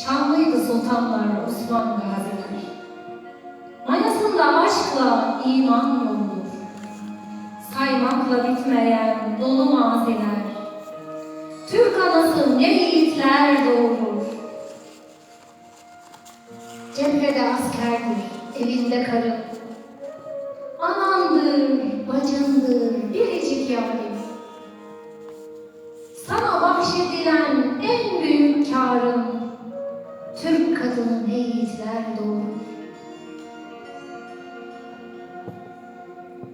Şanlıydı sultanlar, Osman Gaziler. Mayasında aşkla iman yoludur. Saymakla bitmeyen dolu maziler. Türk anası ne yiğitler doğurur. Cephede askerdir, evinde karın. Anandır, bacındır, biricik yarim. Sana bahşedilen en büyük kârın, Türk kadını ne yiğitler doğurur.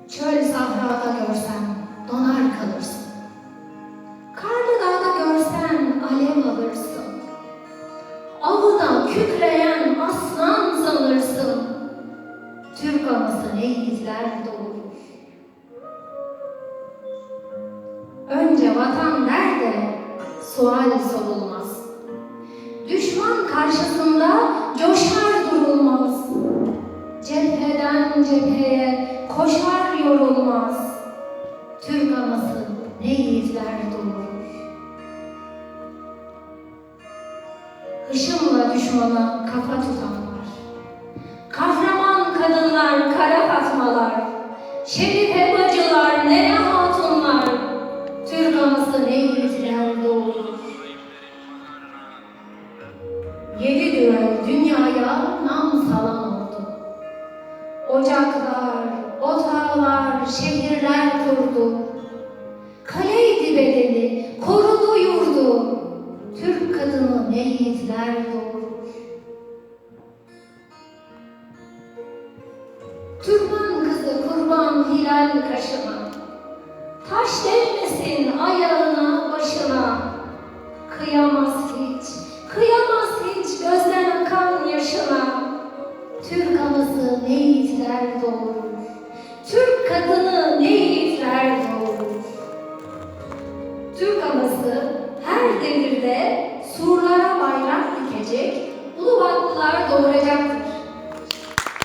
Çöl sahrada görsen donar kalırsın. Karlı dağda görsen alev alırsın. Avıda kükreyen aslan sanırsın. Türk anası ne yiğitler doğurur. Önce vatan der de sual sorulmaz. Düşman karşısında coşar durulmaz. Cepheden cepheye koşar yorulmaz. Türk anası ne yiğitler doğurur. Hışımla düşmana kafa tutanlar, kahraman kadınlar, kara fatmalar, şerife bacılar, nene hatunlar, Türk anası ne yiğitler doğurur. 7 düvel dünyaya nam salan oldu. Ocaklar, otağlar, şehirler kurdu. Kaleydi bedeni, korudu yurdu. Türk kadını ne yiğitler doğurur. Türkmen kızı kurban hilal kaşına. Taş değmesin ayağına başına. Kıyamaz hiç, kıyamaz hiç gözden akan yaşına. Türk anası ne yiğitler doğurur. Türk kadını ne yiğitler doğurur. Türk anası her devirde surlara bayrak dikecek, ulu baklılar doğuracaktır.